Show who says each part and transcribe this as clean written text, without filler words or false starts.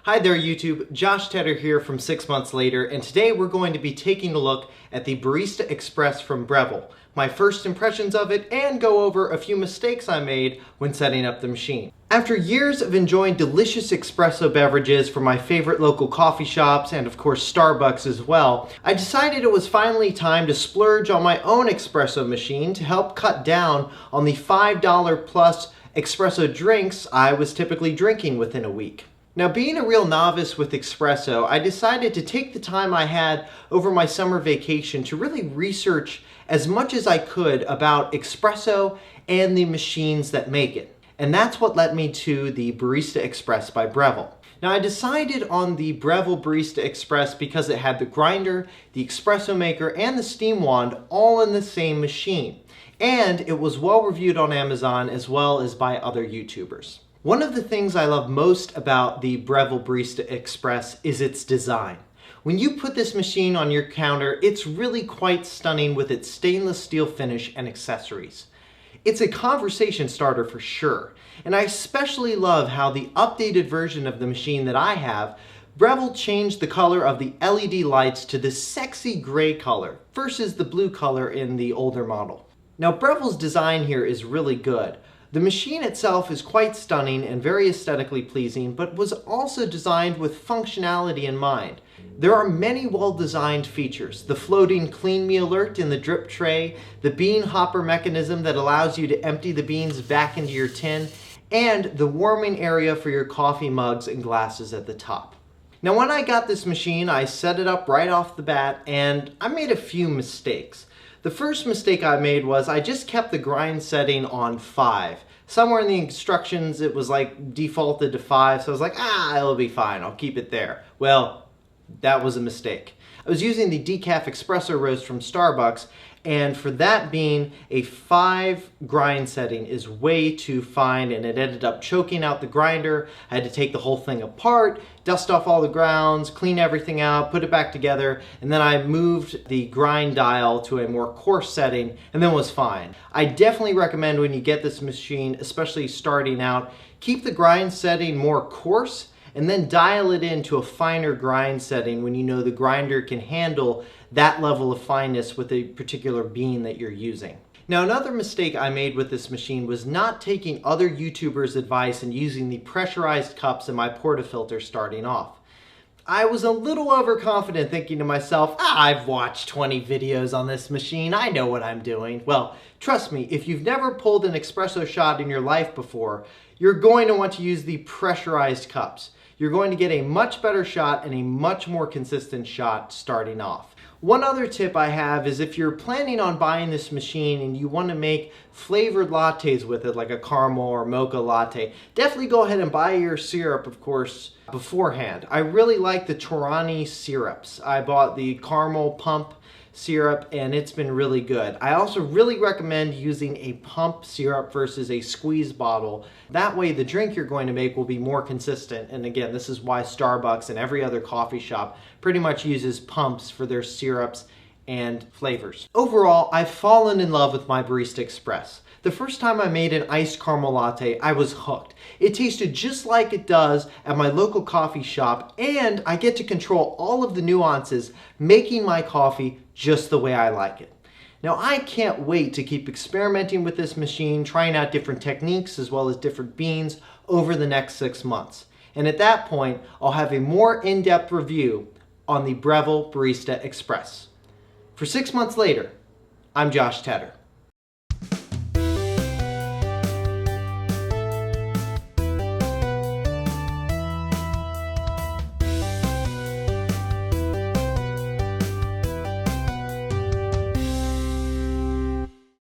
Speaker 1: Hi there YouTube, Josh Tedder here from 6 Months Later, and today we're going to be taking a look at the Barista Express from Breville, my first impressions of it, and go over a few mistakes I made when setting up the machine. After years of enjoying delicious espresso beverages from my favorite local coffee shops and of course Starbucks as well, I decided it was finally time to splurge on my own espresso machine to help cut down on the $5 plus espresso drinks I was typically drinking within a week. Now, being a real novice with espresso, I decided to take the time I had over my summer vacation to really research as much as I could about espresso and the machines that make it. And that's what led me to the Barista Express by Breville. Now, I decided on the Breville Barista Express because it had the grinder, the espresso maker, and the steam wand all in the same machine. And it was well reviewed on Amazon as well as by other YouTubers. One of the things I love most about the Breville Barista Express is its design. When you put this machine on your counter, it's really quite stunning with its stainless steel finish and accessories. It's a conversation starter for sure, and I especially love how the updated version of the machine that I have, Breville changed the color of the LED lights to this sexy gray color versus the blue color in the older model. Now, Breville's design here is really good. The machine itself is quite stunning and very aesthetically pleasing, but was also designed with functionality in mind. There are many well-designed features: the floating clean me alert in the drip tray, the bean hopper mechanism that allows you to empty the beans back into your tin, and the warming area for your coffee mugs and glasses at the top. Now, when I got this machine, I set it up right off the bat, and I made a few mistakes. The first mistake I made was I just kept the grind setting on 5. Somewhere in the instructions it was like defaulted to 5, so I was like, it'll be fine, I'll keep it there. Well, that was a mistake. I was using the decaf espresso roast from Starbucks, and for that being a 5 grind setting is way too fine, and it ended up choking out the grinder. I had to take the whole thing apart, dust off all the grounds, clean everything out, put it back together, and then I moved the grind dial to a more coarse setting, and then was fine. I definitely recommend when you get this machine, especially starting out, keep the grind setting more coarse, and then dial it into a finer grind setting when you know the grinder can handle that level of fineness with a particular bean that you're using. Now, another mistake I made with this machine was not taking other YouTubers' advice and using the pressurized cups in my portafilter starting off. I was a little overconfident, thinking to myself, I've watched 20 videos on this machine, I know what I'm doing. Well, trust me, if you've never pulled an espresso shot in your life before, you're going to want to use the pressurized cups. You're going to get a much better shot and a much more consistent shot starting off. One other tip I have is if you're planning on buying this machine and you want to make flavored lattes with it, like a caramel or mocha latte, definitely go ahead and buy your syrup, of course, beforehand. I really like the Torani syrups. I bought the caramel pump syrup and it's been really good. I also really recommend using a pump syrup versus a squeeze bottle. That way the drink you're going to make will be more consistent, and again, this is why Starbucks and every other coffee shop pretty much uses pumps for their syrups and flavors. Overall, I've fallen in love with my Barista Express. The first time I made an iced caramel latte, I was hooked. It tasted just like it does at my local coffee shop, and I get to control all of the nuances, making my coffee just the way I like it. Now, I can't wait to keep experimenting with this machine, trying out different techniques as well as different beans over the next 6 months. And at that point, I'll have a more in-depth review on the Breville Barista Express. For 6 Months Later, I'm Josh Tedder.